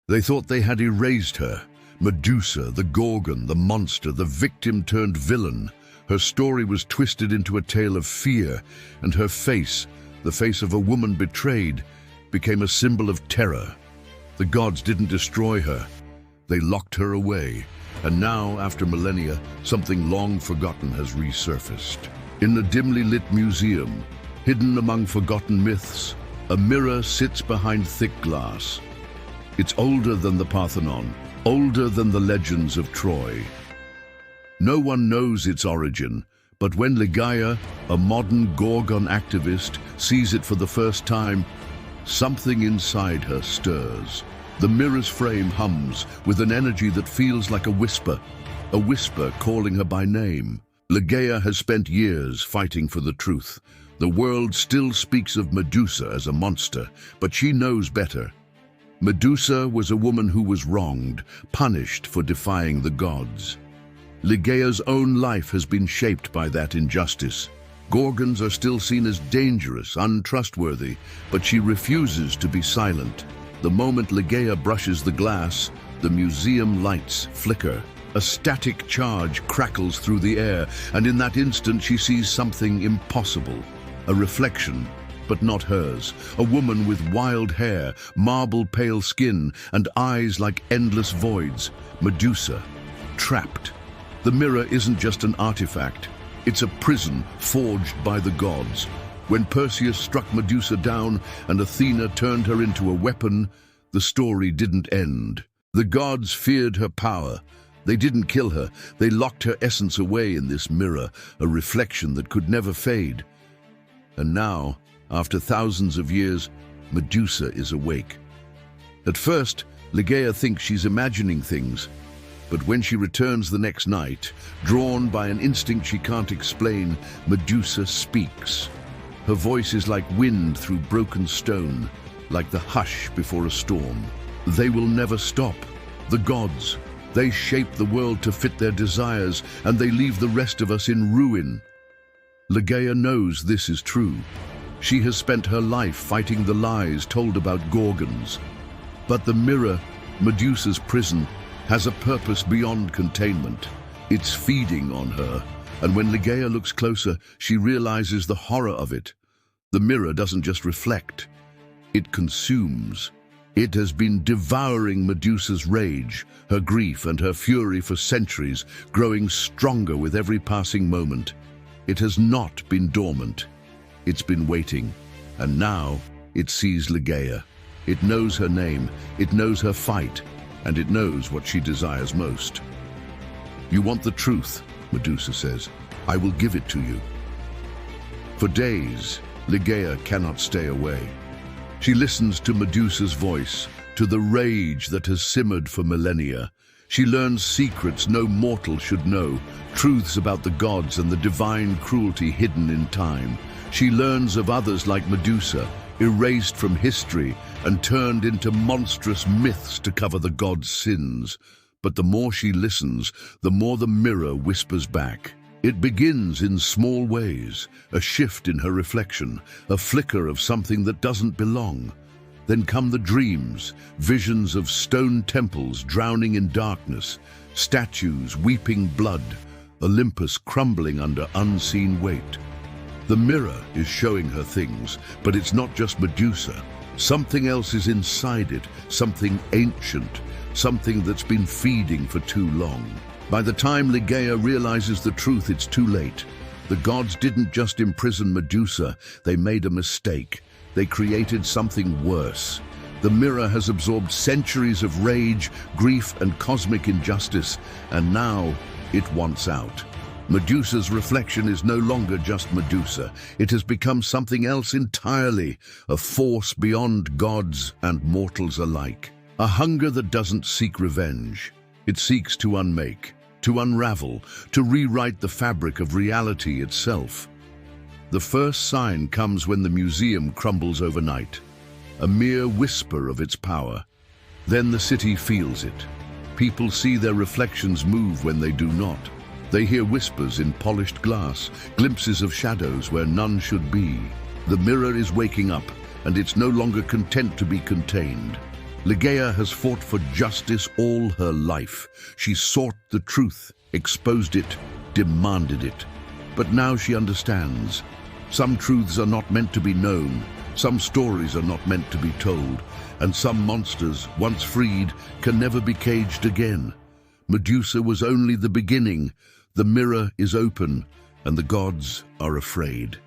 They thought they had erased her. Medusa, the gorgon, the monster, the victim turned villain. Her story was twisted into a tale of fear, and her face, the face of a woman betrayed, became a symbol of terror. The gods didn't destroy her. They locked her away. And now, after millennia, something long forgotten has resurfaced. In the dimly lit museum, hidden among forgotten myths, a mirror sits behind thick glass. It's older than the Parthenon, older than the legends of Troy. No one knows its origin, but when Ligeia, a modern gorgon activist, sees it for the first time, something inside her stirs. The mirror's frame hums with an energy that feels like a whisper calling her by name. Ligeia has spent years fighting for the truth. The world still speaks of Medusa as a monster, but she knows better. Medusa was a woman who was wronged, punished for defying the gods. Ligeia's own life has been shaped by that injustice. Gorgons are still seen as dangerous, untrustworthy, but she refuses to be silent. The moment Ligeia brushes the glass, the museum lights flicker. A static charge crackles through the air, and in that instant she sees something impossible. A reflection, but not hers. A woman with wild hair, marble-pale skin, and eyes like endless voids. Medusa, trapped. The mirror isn't just an artifact. It's a prison forged by the gods. When Perseus struck Medusa down and Athena turned her into a weapon, the story didn't end. The gods feared her power. They didn't kill her. They locked her essence away in this mirror, a reflection that could never fade. And now, after thousands of years, Medusa is awake. At first, Ligeia thinks she's imagining things, but when she returns the next night, drawn by an instinct she can't explain, Medusa speaks. Her voice is like wind through broken stone, like the hush before a storm. They will never stop. The gods, they shape the world to fit their desires, and they leave the rest of us in ruin. Ligeia knows this is true. She has spent her life fighting the lies told about gorgons. But the mirror, Medusa's prison, has a purpose beyond containment. It's feeding on her, and when Ligeia looks closer, she realizes the horror of it. The mirror doesn't just reflect, it consumes. It has been devouring Medusa's rage, her grief and her fury for centuries, growing stronger with every passing moment. It has not been dormant. It's been waiting, and now it sees Ligeia. It knows her name, it knows her fight, and it knows what she desires most. "You want the truth," Medusa says. "I will give it to you." For days, Ligeia cannot stay away. She listens to Medusa's voice, to the rage that has simmered for millennia. She learns secrets no mortal should know, truths about the gods and the divine cruelty hidden in time. She learns of others like Medusa, erased from history and turned into monstrous myths to cover the gods' sins. But the more she listens, the more the mirror whispers back. It begins in small ways, a shift in her reflection, a flicker of something that doesn't belong. Then come the dreams, visions of stone temples drowning in darkness, statues weeping blood, Olympus crumbling under unseen weight. The mirror is showing her things, but it's not just Medusa. Something else is inside it, something ancient, something that's been feeding for too long. By the time Ligeia realizes the truth, it's too late. The gods didn't just imprison Medusa, they made a mistake. They created something worse. The mirror has absorbed centuries of rage, grief, and cosmic injustice, and now it wants out. Medusa's reflection is no longer just Medusa. It has become something else entirely, a force beyond gods and mortals alike. A hunger that doesn't seek revenge. It seeks to unmake, to unravel, to rewrite the fabric of reality itself. The first sign comes when the museum crumbles overnight, a mere whisper of its power. Then the city feels it. People see their reflections move when they do not. They hear whispers in polished glass, glimpses of shadows where none should be. The mirror is waking up, and it's no longer content to be contained. Ligeia has fought for justice all her life. She sought the truth, exposed it, demanded it. But now she understands. Some truths are not meant to be known, some stories are not meant to be told, and some monsters, once freed, can never be caged again. Medusa was only the beginning. The mirror is open, and the gods are afraid.